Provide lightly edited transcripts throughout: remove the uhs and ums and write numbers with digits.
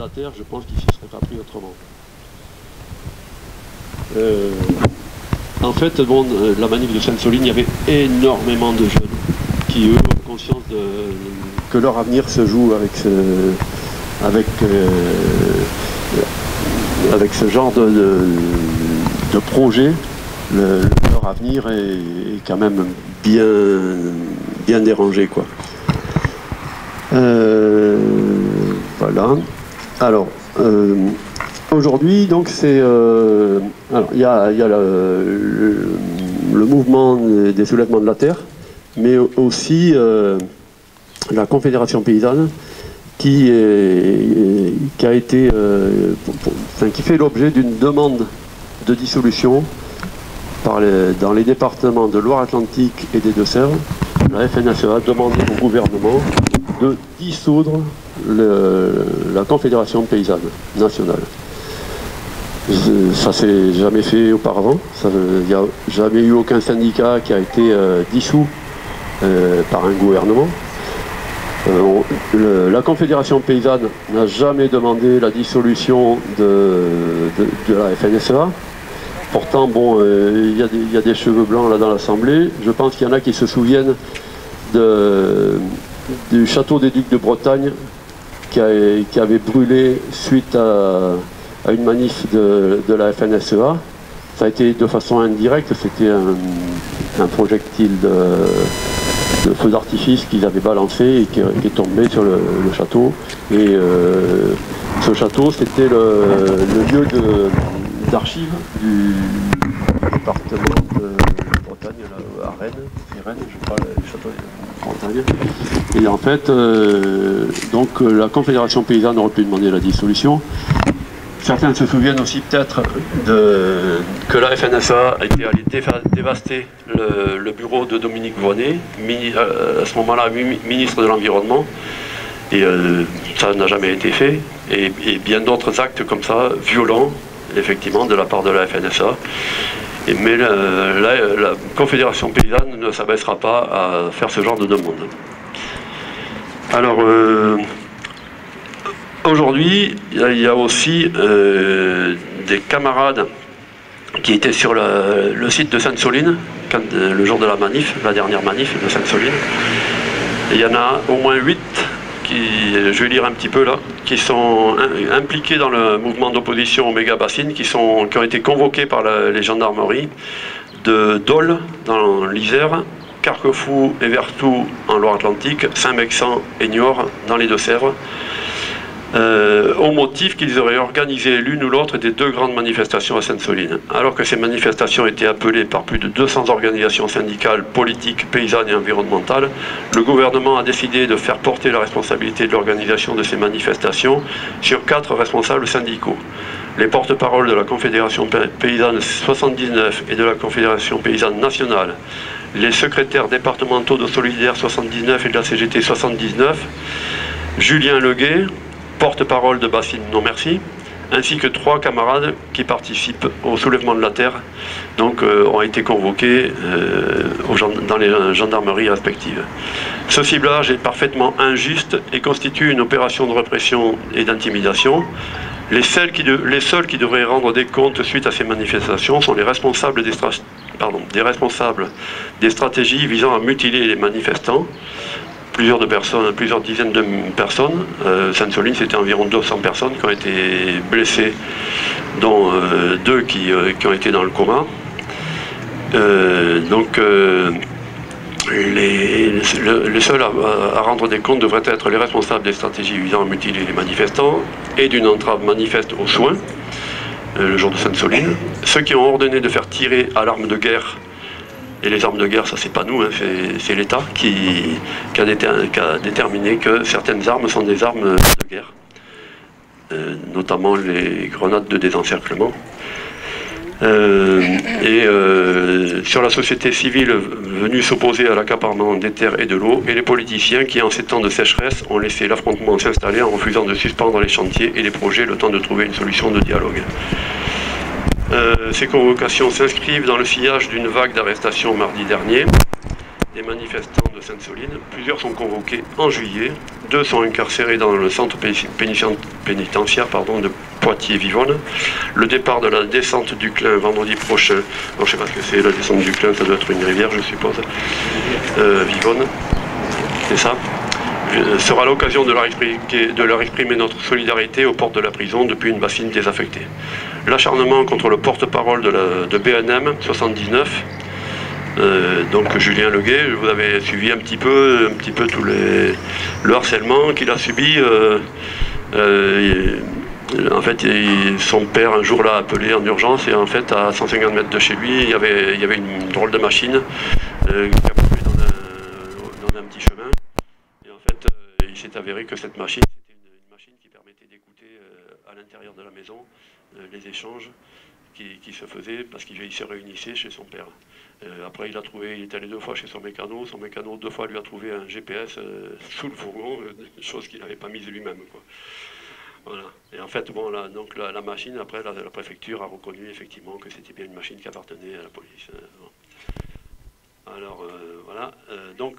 de la terre, je pense qu'il s'y serait pas pris autrement. En fait, bon, la manif de Sainte-Soline, il y avait énormément de jeunes qui, eux, ont conscience que leur avenir se joue avec ce genre de projet. Leur avenir est quand même bien dérangé, quoi. Voilà. Alors, aujourd'hui, donc, c'est... alors, il y a le mouvement des soulèvements de la terre, mais aussi la Confédération paysanne qui fait l'objet d'une demande de dissolution dans les départements de Loire-Atlantique et des Deux-Sèvres. La FNSEA a demandé au gouvernement de dissoudre la Confédération paysanne nationale. Ça s'est jamais fait auparavant. Il n'y a jamais eu aucun syndicat qui a été dissous par un gouvernement. La Confédération paysanne n'a jamais demandé la dissolution de la FNSEA. Pourtant, bon, il y a des cheveux blancs là dans l'Assemblée. Je pense qu'il y en a qui se souviennent du château des Ducs de Bretagne qui avait brûlé suite à une manif de la FNSEA. Ça a été de façon indirecte, c'était un projectile de feu d'artifice qu'ils avaient balancé et qui est tombé sur le château. Et ce château, c'était le lieu d'archives du département de Bretagne, à Rennes, je crois, le château de Bretagne. Et en fait, donc la Confédération paysanne aurait pu demander la dissolution. Certains se souviennent aussi peut-être que la FNSEA a été allée dévaster le bureau de Dominique Voynet, à ce moment-là ministre de l'Environnement, et ça n'a jamais été fait, et bien d'autres actes comme ça, violents, effectivement, de la part de la FNSEA. Mais la Confédération paysanne ne s'abaissera pas à faire ce genre de demande. Alors, aujourd'hui, il y a aussi des camarades qui étaient sur le site de Sainte-Soline, le jour de la manif, la dernière manif de Sainte-Soline. Il y en a au moins 8, je vais lire un petit peu là, qui sont impliqués dans le mouvement d'opposition au méga-bassine, qui ont été convoqués par les gendarmeries de Dole, dans l'Isère, Carquefou et Vertou en Loire-Atlantique, Saint-Mexan et Niort dans les Deux-Sèvres, au motif qu'ils auraient organisé l'une ou l'autre des 2 grandes manifestations à Sainte-Soline. Alors que ces manifestations étaient appelées par plus de 200 organisations syndicales, politiques, paysannes et environnementales, le gouvernement a décidé de faire porter la responsabilité de l'organisation de ces manifestations sur 4 responsables syndicaux. Les porte-paroles de la Confédération paysanne 79 et de la Confédération paysanne nationale, les secrétaires départementaux de Solidaire 79 et de la CGT 79, Julien Leguet, porte-parole de Bassine Non Merci, ainsi que 3 camarades qui participent au soulèvement de la terre, donc ont été convoqués dans les gendarmeries respectives. Ce ciblage est parfaitement injuste et constitue une opération de répression et d'intimidation. Les seuls qui devraient rendre des comptes suite à ces manifestations sont les responsables des stratégies visant à mutiler les manifestants. Plusieurs dizaines de personnes. Sainte-Soline, c'était environ 200 personnes qui ont été blessées, dont 2 qui ont été dans le coma. Les seuls à rendre des comptes devraient être les responsables des stratégies visant à mutiler les manifestants et d'une entrave manifeste aux soins, le jour de Sainte-Soline. Ceux qui ont ordonné de faire tirer à l'arme de guerre. Et les armes de guerre, ça c'est pas nous, hein, c'est l'État qui a déterminé que certaines armes sont des armes de guerre, notamment les grenades de désencerclement. Sur la société civile venue s'opposer à l'accaparement des terres et de l'eau, et les politiciens qui, en ces temps de sécheresse, ont laissé l'affrontement s'installer en refusant de suspendre les chantiers et les projets le temps de trouver une solution de dialogue. Ces convocations s'inscrivent dans le sillage d'une vague d'arrestations mardi dernier des manifestants de Sainte-Soline. Plusieurs sont convoqués en juillet, 2 sont incarcérés dans le centre pénitentiaire de Poitiers-Vivonne. Le départ de la descente du Clin vendredi prochain. Non, je ne sais pas ce que c'est, la descente du Clin, ça doit être une rivière, je suppose. Vivonne, c'est ça. Sera l'occasion de leur exprimer notre solidarité aux portes de la prison depuis une bassine désaffectée. L'acharnement contre le porte-parole de BNM 79, donc Julien Leguet, vous avez suivi un petit peu tout le harcèlement qu'il a subi. En fait, son père un jour l'a appelé en urgence et en fait à 150 mètres de chez lui, il y avait une drôle de machine qui a coupé dans un petit chemin. Et en fait, il s'est avéré que cette machine, c'était une machine qui permettait d'écouter à l'intérieur de la maison les échanges qui se faisaient parce qu'il se réunissait chez son père. Après, il est allé 2 fois chez son mécano 2 fois lui a trouvé un GPS sous le fourgon, chose qu'il n'avait pas mise lui-même, quoi. Voilà. Et en fait, bon, donc la machine, après, la préfecture a reconnu effectivement que c'était bien une machine qui appartenait à la police. Bon. Alors, voilà. Donc,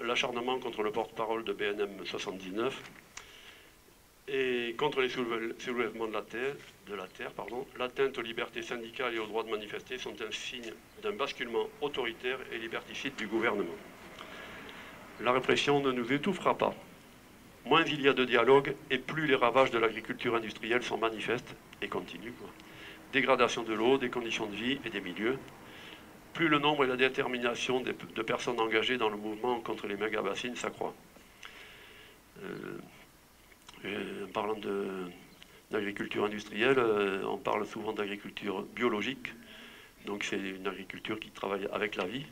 l'acharnement contre le porte-parole de BNM 79 et contre les soulèvements de la terre, l'atteinte aux libertés syndicales et au droit de manifester sont un signe d'un basculement autoritaire et liberticide du gouvernement. La répression ne nous étouffera pas. Moins il y a de dialogue et plus les ravages de l'agriculture industrielle sont manifestes et continuent. Dégradation de l'eau, des conditions de vie et des milieux. Plus le nombre et la détermination de personnes engagées dans le mouvement contre les méga-bassines s'accroît. En parlant d'agriculture industrielle, on parle souvent d'agriculture biologique. Donc c'est une agriculture qui travaille avec la vie.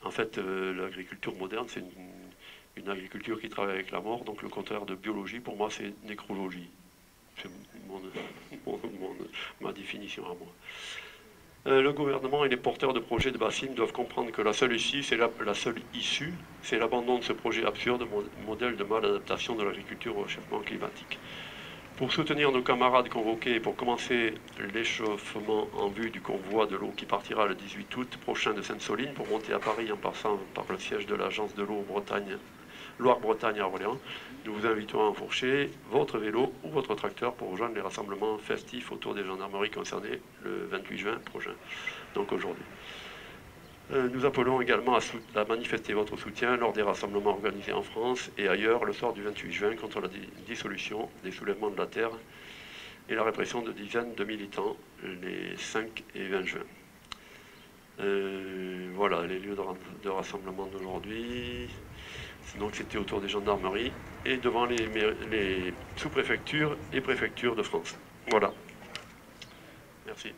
En fait, l'agriculture moderne, c'est une agriculture qui travaille avec la mort. Donc le contraire de biologie, pour moi, c'est nécrologie. C'est ma définition à moi. Le gouvernement et les porteurs de projets de bassines doivent comprendre que la seule issue, c'est l'abandon de ce projet absurde, modèle de maladaptation de l'agriculture au réchauffement climatique. Pour soutenir nos camarades convoqués et pour commencer l'échauffement en vue du convoi de l'eau qui partira le 18 août prochain de Sainte-Soline pour monter à Paris en passant par le siège de l'agence de l'eau Loire-Bretagne à Orléans, nous vous invitons à enfourcher votre vélo ou votre tracteur pour rejoindre les rassemblements festifs autour des gendarmeries concernées le 28 juin prochain, donc aujourd'hui. Nous appelons également à manifester votre soutien lors des rassemblements organisés en France et ailleurs le soir du 28 juin contre la dissolution des soulèvements de la terre et la répression de dizaines de militants les 5 et 20 juin. Voilà les lieux de rassemblement d'aujourd'hui. Donc c'était autour des gendarmeries et devant les sous-préfectures et préfectures de France. Voilà. Merci.